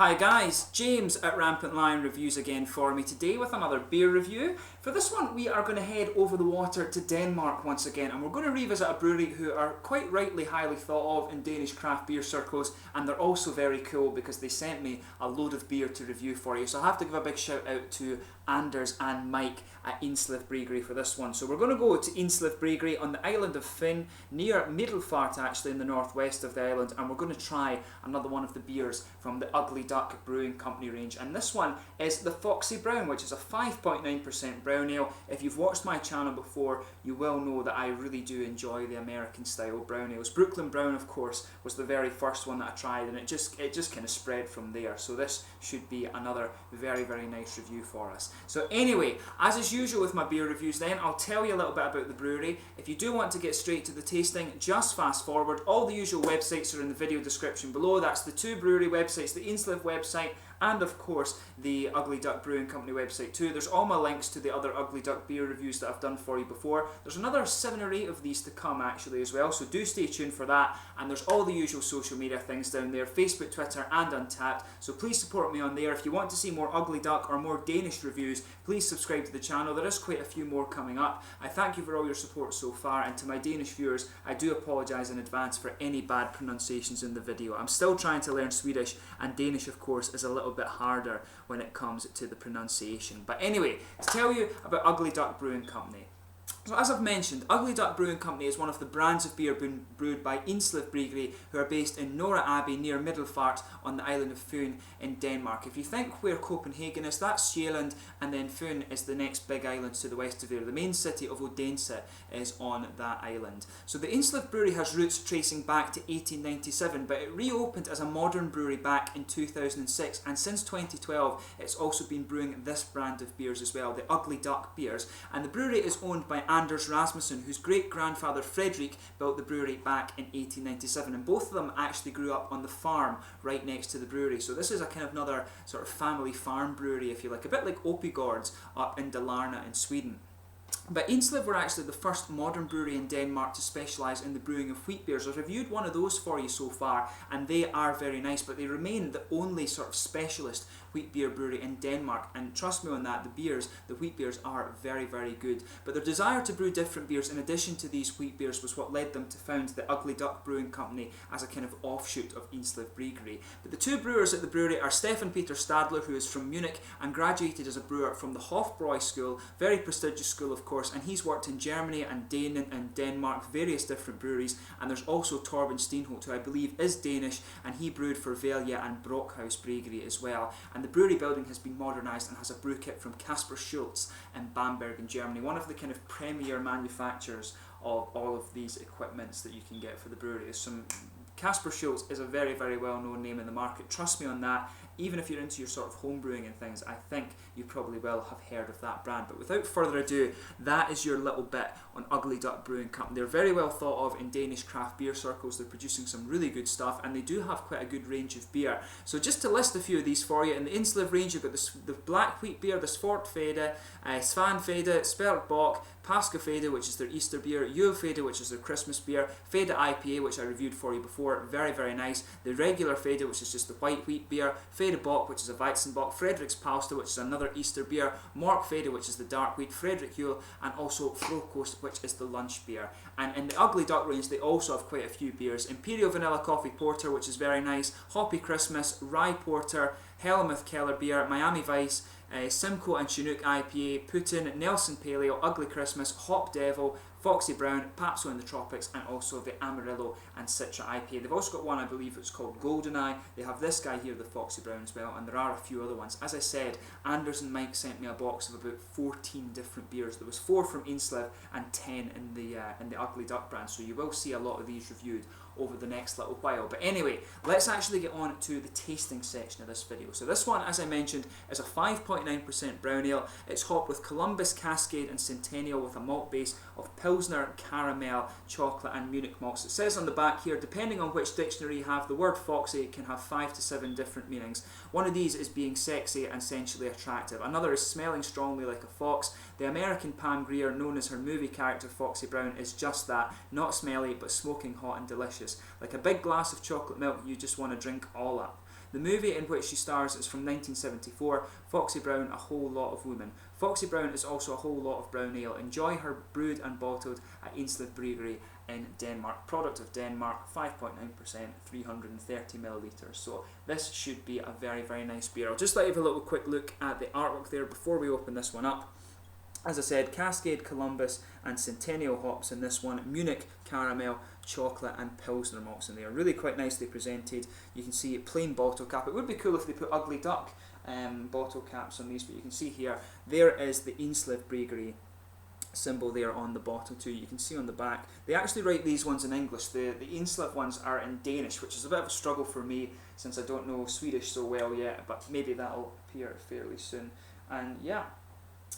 Hi guys, James at Rampant Lion Reviews again for me today with another beer review. For this one we are going to head over the water to Denmark once again, and we're going to revisit a brewery who are quite rightly highly thought of in Danish craft beer circles, and they're also very cool because they sent me a load of beer to review for you. So I have to give a big shout out to Anders and Mike at Indslev Bryggeri for this one. So we're going to go to Indslev Bryggeri on the island of Fyn, near Middelfart actually, in the northwest of the island, and we're going to try another one of the beers from the Ugly Duck Brewing Company range, and this one is the Foxy Brown, which is a 5.9% brown ale. If you've watched my channel before, you will know that I really do enjoy the American style brown ales. Brooklyn Brown, of course, was the very first one that I tried, and it just kind of spread from there. So this should be another very nice review for us. So anyway, as is usual with my beer reviews then, I'll tell you a little bit about the brewery. If you do want to get straight to the tasting, just fast forward. All the usual websites are in the video description below. That's the two brewery websites, the Indslev website and of course the Ugly Duck Brewing Company website too. There's all my links to the other Ugly Duck beer reviews that I've done for you before. There's another 7 or 8 of these to come actually as well, so do stay tuned for that. And there's all the usual social media things down there, Facebook, Twitter and Untappd, so please support me on there. If you want to see more Ugly Duck or more Danish reviews, please subscribe to the channel. There is quite a few more coming up. I thank you for all your support so far, and to my Danish viewers, I do apologise in advance for any bad pronunciations in the video. I'm still trying to learn Swedish, and Danish of course is a little bit harder when it comes to the pronunciation. But anyway, to tell you about Ugly Duck Brewing Company. So as I've mentioned, Ugly Duck Brewing Company is one of the brands of beer brewed by Indslev Bryggeri, who are based in Nore, Abbey near Middelfart on the island of Fyn in Denmark. If you think where Copenhagen is, that's Sjælland, and then Fyn is the next big island to the west of there. The main city of Odense is on that island. So the Indslev Brewery has roots tracing back to 1897, but it reopened as a modern brewery back in 2006, and since 2012 it's also been brewing this brand of beers as well, the Ugly Duck beers. And the brewery is owned by Anders Rasmussen, whose great-grandfather Frederick built the brewery back in 1897, and both of them actually grew up on the farm right next to the brewery. So this is a kind of another sort of family farm brewery, if you like, a bit like Opigård's up in Dalarna in Sweden. But Indslev were actually the first modern brewery in Denmark to specialise in the brewing of wheat beers. I've reviewed one of those for you so far, and they are very nice, but they remain the only sort of specialist wheat beer brewery in Denmark, and trust me on that, the wheat beers are very good. But their desire to brew different beers in addition to these wheat beers was what led them to found the Ugly Duck Brewing Company as a kind of offshoot of Indslev Bryggeri. But the two brewers at the brewery are Stefan Peter Stadler, who is from Munich and graduated as a brewer from the Hofbräu School, very prestigious school of course, and he's worked in Germany and Denmark, various different breweries. And there's also Torben Steenholt, who I believe is Danish, and he brewed for Velja and Brockhaus Bryggeri as well. And the brewery building has been modernised and has a brew kit from Kasper Schultz in Bamberg in Germany, one of the kind of premier manufacturers of all of these equipments that you can get for the brewery. Kasper Schultz is a very well known name in the market, trust me on that. Even if you're into your sort of home brewing and things, I think you probably will have heard of that brand. But without further ado, that is your little bit on Ugly Duck Brewing Company. They're very well thought of in Danish craft beer circles. They're producing some really good stuff, and they do have quite a good range of beer. So just to list a few of these for you, in the Indslev range you've got the black wheat beer, the Svortfede, Svanfede, Speltbock, Påskefede, which is their Easter beer, Julefede, which is their Christmas beer, Fede IPA, which I reviewed for you before, very nice, the regular Fede, which is just the white wheat beer, Fede Bock, which is a Weizenbock, Frederick's Palsta, which is another Easter beer, Mork Fede, which is the dark wheat, Frederick Jule, and also Frokost, which is the lunch beer. And in the Ugly Duck range they also have quite a few beers: Imperial Vanilla Coffee Porter, which is very nice, Hoppy Christmas, Rye Porter, Helmuth Keller Beer, Miami Vice, Simcoe and Chinook IPA, Putin, Nelson Paleo, Ugly Christmas, Hop Devil, Foxy Brown, Papso in the Tropics, and also the Amarillo and Citra IPA. They've also got one, I believe it's called Goldeneye. They have this guy here, the Foxy Brown as well, and there are a few other ones. As I said, Anders and Mike sent me a box of about 14 different beers. There was 4 from Indslev and 10 in the Ugly Duck brand, so you will see a lot of these reviewed over the next little while. But anyway, let's actually get on to the tasting section of this video. So this one, as I mentioned, is a 5.9% brown ale. It's hopped with Columbus, Cascade and Centennial with a malt base of Pilsner, Caramel, Chocolate and Munich malts. It says on the back here, depending on which dictionary you have, the word Foxy can have 5 to 7 different meanings. One of these is being sexy and sensually attractive. Another is smelling strongly like a fox. The American Pam Grier, known as her movie character Foxy Brown, is just that, not smelly but smoking hot and delicious. Like a big glass of chocolate milk you just want to drink all up. The movie in which she stars is from 1974, Foxy Brown, A Whole Lot of Women. Foxy Brown is also a whole lot of brown ale. Enjoy her brewed and bottled at Indslev Bryggeri in Denmark. Product of Denmark, 5.9%, 330 millilitres. So this should be a very, very nice beer. I'll just let you have a little quick look at the artwork there before we open this one up. As I said, Cascade, Columbus and Centennial hops in this one, Munich, caramel, chocolate and Pilsner malts in there. Really quite nicely presented. You can see plain bottle cap. It would be cool if they put ugly duck bottle caps on these, but you can see here, there is the Indslev Bryggeri symbol there on the bottle too. You can see on the back, they actually write these ones in English. The Indslev ones are in Danish, which is a bit of a struggle for me since I don't know Swedish so well yet, but maybe that'll appear fairly soon. And yeah,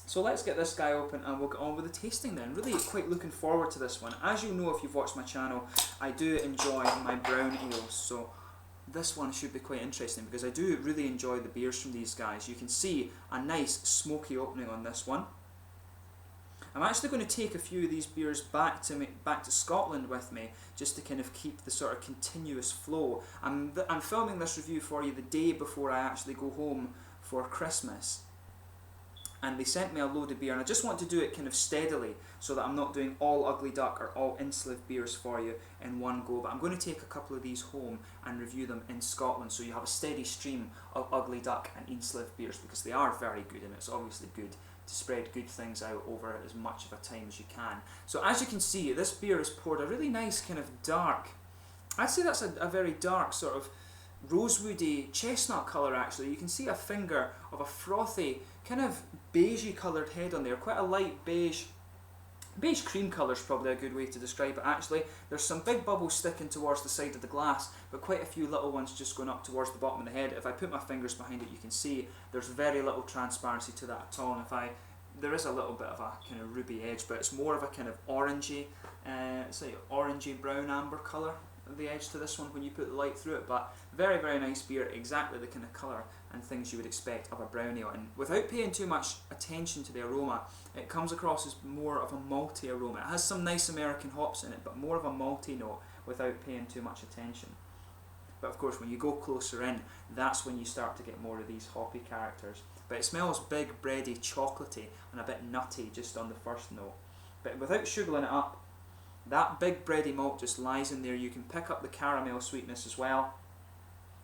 so let's get this guy open and we'll get on with the tasting then. Really quite looking forward to this one. As you know if you've watched my channel, I do enjoy my brown ales, so this one should be quite interesting because I do really enjoy the beers from these guys. You can see a nice smoky opening on this one. I'm actually going to take a few of these beers back to Scotland with me, just to kind of keep the sort of continuous flow. I'm filming this review for you the day before I actually go home for Christmas. And they sent me a load of beer, and I just want to do it kind of steadily so that I'm not doing all Ugly Duck or all Indslev beers for you in one go. But I'm going to take a couple of these home and review them in Scotland, so you have a steady stream of Ugly Duck and Indslev beers, because they are very good, and it's obviously good to spread good things out over as much of a time as you can. So as you can see, this beer is poured a really nice kind of dark, I'd say that's a very dark sort of rosewoody chestnut colour actually. You can see a finger of a frothy, kind of beigey coloured head on there, quite a light beige. Beige cream colour is probably a good way to describe it actually. There's some big bubbles sticking towards the side of the glass, but quite a few little ones just going up towards the bottom of the head. If I put my fingers behind it, you can see there's very little transparency to that at all. And there is a little bit of a kind of ruby edge, but it's more of a kind of orangey, it's like orangey brown amber colour the edge to this one when you put the light through it. But very, very nice beer, exactly the kind of colour and things you would expect of a brown ale, and without paying too much attention to the aroma, it comes across as more of a malty aroma. It has some nice American hops in it, but more of a malty note without paying too much attention. But of course when you go closer in, that's when you start to get more of these hoppy characters. But it smells big, bready, chocolatey and a bit nutty just on the first note. But without sugaring it up, that big bready malt just lies in there. You can pick up the caramel sweetness as well.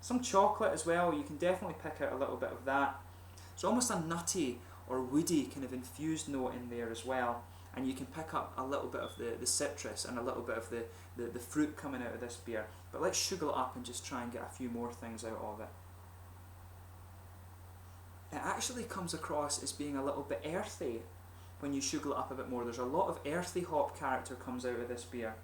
Some chocolate as well, you can definitely pick out a little bit of that. It's almost a nutty or woody kind of infused note in there as well. And you can pick up a little bit of the citrus and a little bit of the fruit coming out of this beer. But let's sugar it up and just try and get a few more things out of it. It actually comes across as being a little bit earthy when you sugar it up a bit more. There's a lot of earthy hop character comes out of this beer.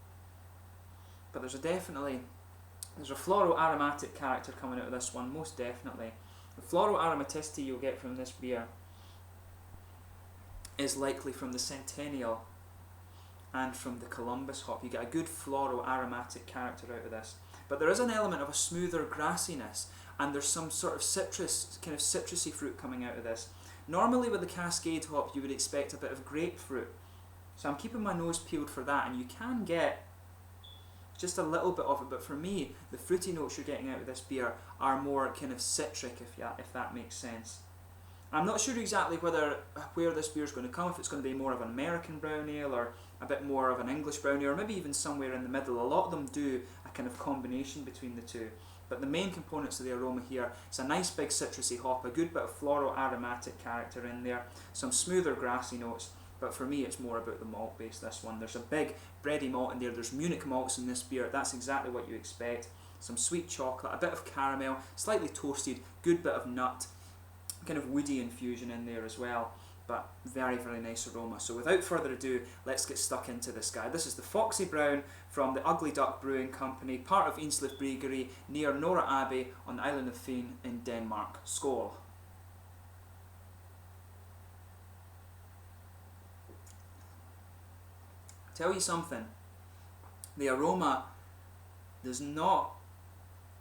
But there's a floral aromatic character coming out of this one, most definitely. The floral aromaticity you'll get from this beer is likely from the Centennial and from the Columbus hop. You get a good floral aromatic character out of this. But there is an element of a smoother grassiness, and there's some sort of citrus, kind of citrusy fruit coming out of this. Normally with the Cascade hop you would expect a bit of grapefruit, so I'm keeping my nose peeled for that, and you can get just a little bit of it, but for me the fruity notes you're getting out of this beer are more kind of citric, if that makes sense. I'm not sure exactly where this beer is going to come, if it's going to be more of an American brown ale or a bit more of an English brown ale, or maybe even somewhere in the middle. A lot of them do a kind of combination between the two. But the main components of the aroma here, it's a nice big citrusy hop, a good bit of floral aromatic character in there, some smoother grassy notes, but for me it's more about the malt base, this one. There's a big bready malt in there, there's Munich malts in this beer, that's exactly what you expect. Some sweet chocolate, a bit of caramel, slightly toasted, good bit of nut, kind of woody infusion in there as well. But very, very nice aroma. So without further ado, let's get stuck into this guy. This is the Foxy Brown from the Ugly Duck Brewing Company, part of Indslev Bryggeri, near Nore Abbey on the island of Fyn in Denmark. Skål. Tell you something, the aroma does not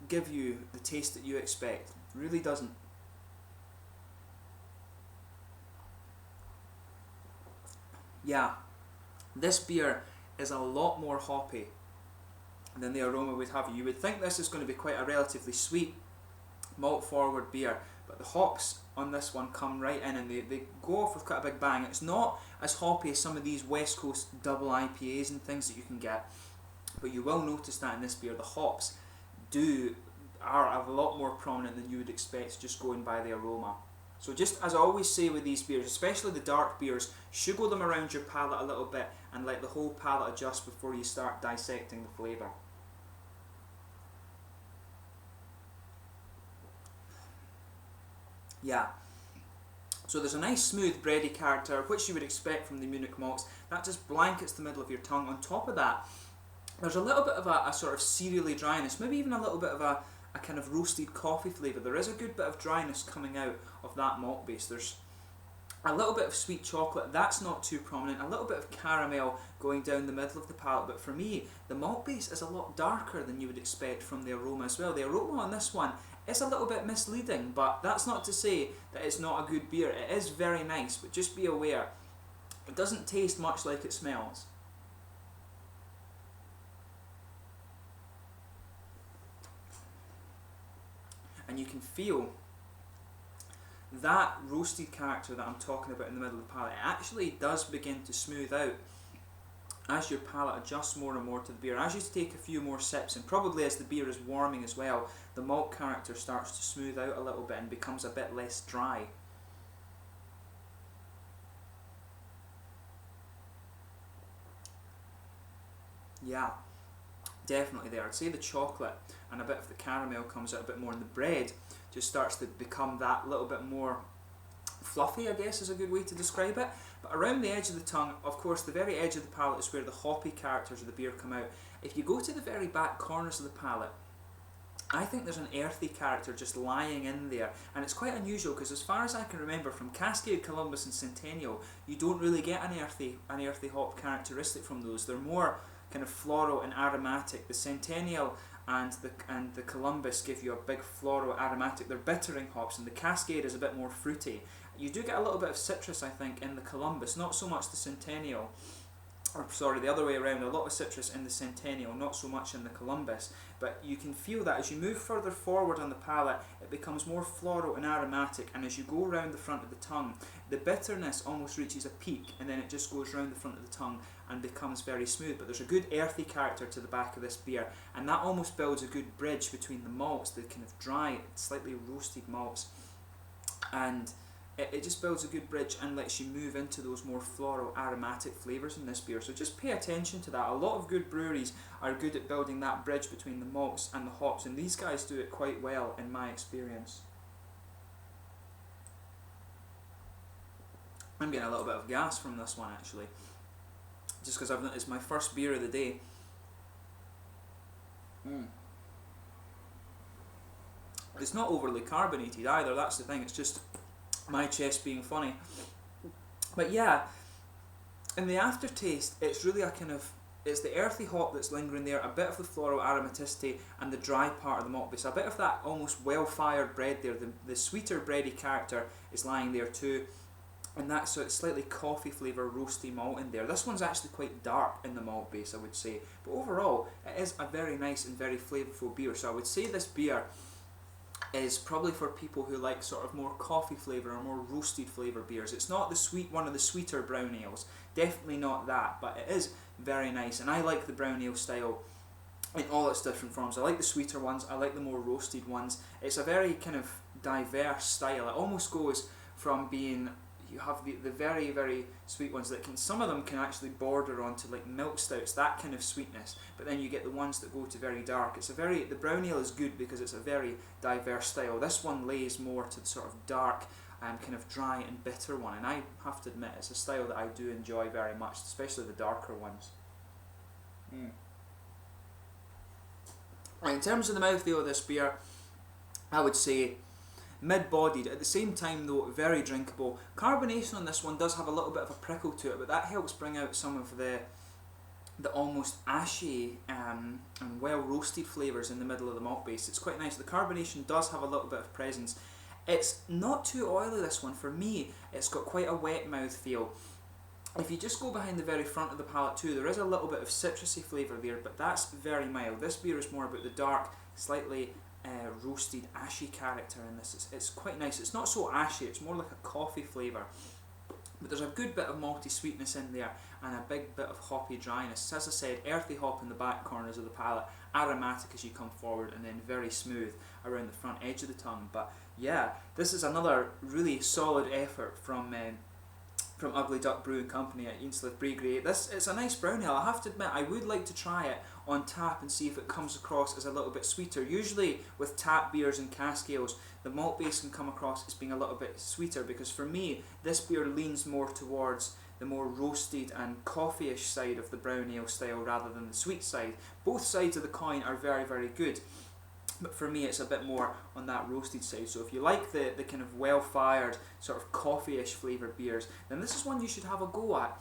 give you the taste that you expect. It really doesn't. Yeah, this beer is a lot more hoppy than the aroma would have. You would think this is going to be quite a relatively sweet malt forward beer, but the hops on this one come right in and they go off with quite a big bang. It's not as hoppy as some of these West Coast double IPAs and things that you can get, but you will notice that in this beer the hops are a lot more prominent than you would expect just going by the aroma. So just as I always say with these beers, especially the dark beers, sugar them around your palate a little bit and let the whole palate adjust before you start dissecting the flavour. Yeah. So there's a nice smooth bready character, which you would expect from the Munich malts. That just blankets the middle of your tongue. On top of that, there's a little bit of a sort of cereally dryness, maybe even a little bit of a kind of roasted coffee flavour. There is a good bit of dryness coming out of that malt base. There's a little bit of sweet chocolate, that's not too prominent, a little bit of caramel going down the middle of the palate, but for me, the malt base is a lot darker than you would expect from the aroma as well. The aroma on this one is a little bit misleading, but that's not to say that it's not a good beer. It is very nice, but just be aware, it doesn't taste much like it smells. And you can feel that roasted character that I'm talking about in the middle of the palate. It actually does begin to smooth out as your palate adjusts more and more to the beer. As you take a few more sips, and probably as the beer is warming as well, the malt character starts to smooth out a little bit and becomes a bit less dry. Yeah, definitely there. I'd say the chocolate and a bit of the caramel comes out a bit more, and the bread just starts to become that little bit more fluffy, I guess is a good way to describe it. But around the edge of the tongue, of course, the very edge of the palate is where the hoppy characters of the beer come out. If you go to the very back corners of the palate, I think there's an earthy character just lying in there, and it's quite unusual because as far as I can remember from Cascade, Columbus and Centennial, you don't really get an earthy hop characteristic from those. They're more kind of floral and aromatic. The Centennial and the Columbus give you a big floral aromatic. They're bittering hops, and the Cascade is a bit more fruity. You do get a little bit of citrus, I think, in the Columbus, not so much the Centennial. Or sorry, the other way around, a lot of citrus in the Centennial, not so much in the Columbus. But you can feel that as you move further forward on the palate, it becomes more floral and aromatic, and as you go around the front of the tongue, the bitterness almost reaches a peak, and then it just goes round the front of the tongue and becomes very smooth. But there's a good earthy character to the back of this beer, and that almost builds a good bridge between the malts, the kind of dry, slightly roasted malts, and it just builds a good bridge and lets you move into those more floral aromatic flavours in this beer. So just pay attention to that. A lot of good breweries are good at building that bridge between the malts and the hops, and these guys do it quite well in my experience. I'm getting a little bit of gas from this one actually, just because it's my first beer of the day. It's not overly carbonated either, that's the thing, it's just my chest being funny. But yeah, in the aftertaste, it's really it's the earthy hop that's lingering there, a bit of the floral aromaticity, and the dry part of the malt base. A bit of that almost well-fired bread there. The sweeter bready character is lying there too, and that sort of slightly coffee flavour, roasty malt in there. This one's actually quite dark in the malt base, I would say. But overall, it is a very nice and very flavourful beer. So I would say this beer is probably for people who like sort of more coffee flavour or more roasted flavour beers. It's not one of the sweeter brown ales, definitely not that, but it is very nice, and I like the brown ale style in all its different forms. I like the sweeter ones, I like the more roasted ones. It's a very kind of diverse style. It almost goes from being, you have the very, very sweet ones that some of them can actually border onto like milk stouts, that kind of sweetness, but then you get the ones that go to very dark. The brown ale is good because it's a very diverse style. This one lays more to the sort of dark and kind of dry and bitter one, and I have to admit it's a style that I do enjoy very much, especially the darker ones. Right, in terms of the mouthfeel of this beer, I would say mid-bodied, at the same time though very drinkable. Carbonation on this one does have a little bit of a prickle to it, but that helps bring out some of the almost ashy and well roasted flavours in the middle of the malt base. It's quite nice. The carbonation does have a little bit of presence. It's not too oily, this one. For me, it's got quite a wet mouth feel. If you just go behind the very front of the palate too, there is a little bit of citrusy flavour there, but that's very mild. This beer is more about the dark, slightly roasted ashy character in this. It's quite nice. It's not so ashy, it's more like a coffee flavour. But there's a good bit of malty sweetness in there and a big bit of hoppy dryness. As I said, earthy hop in the back corners of the palate, aromatic as you come forward, and then very smooth around the front edge of the tongue. But yeah, this is another really solid effort from Ugly Duck Brewing Company at Indslev Bryggeri. It's a nice brown ale. I have to admit, I would like to try it on tap and see if it comes across as a little bit sweeter. Usually with tap beers and cask ales, the malt base can come across as being a little bit sweeter, because for me, this beer leans more towards the more roasted and coffee-ish side of the brown ale style rather than the sweet side. Both sides of the coin are very, very good, but for me it's a bit more on that roasted side. So if you like the kind of well-fired, sort of coffee-ish flavoured beers, then this is one you should have a go at.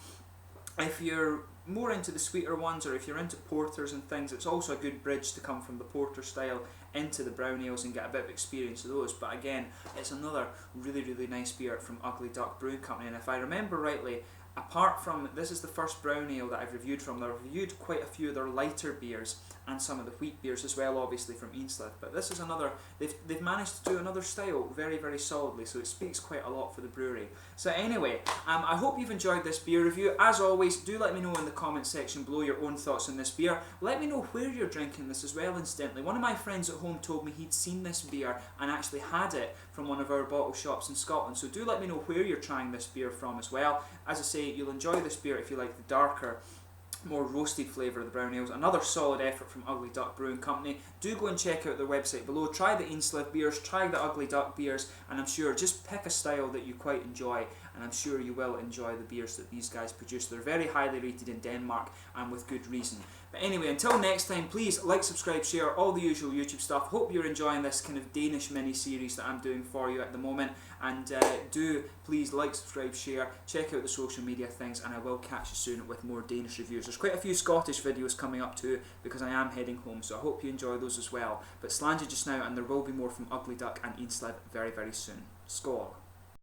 If you're more into the sweeter ones, or if you're into porters and things, it's also a good bridge to come from the porter style into the brown ales and get a bit of experience of those. But again, it's another really, really nice beer from Ugly Duck Brewing Company. And if I remember rightly, apart from, this is the first brown ale that I've reviewed from, I've reviewed quite a few of their lighter beers and some of the wheat beers as well, obviously from Indslev. But this is another, they've managed to do another style very, very solidly, so it speaks quite a lot for the brewery. So anyway, I hope you've enjoyed this beer review. As always, do let me know in the comment section below your own thoughts on this beer. Let me know where you're drinking this as well, incidentally. One of my friends at home told me he'd seen this beer and actually had it from one of our bottle shops in Scotland, so do let me know where you're trying this beer from as well. As I say, you'll enjoy this beer if you like the darker, more roasted flavour of the brown ales. Another solid effort from Ugly Duck Brewing Company. Do go and check out their website below. Try the Indslev beers, try the Ugly Duck beers, and I'm sure just pick a style that you quite enjoy, and I'm sure you will enjoy the beers that these guys produce. They're very highly rated in Denmark, and with good reason. But anyway, until next time, please like, subscribe, share, all the usual YouTube stuff. Hope you're enjoying this kind of Danish mini-series that I'm doing for you at the moment. And do please like, subscribe, share, check out the social media things, and I will catch you soon with more Danish reviews. There's quite a few Scottish videos coming up too, because I am heading home, so I hope you enjoy those as well. But Slange just now, and there will be more from Ugly Duck and Indslev very, very soon. Skål!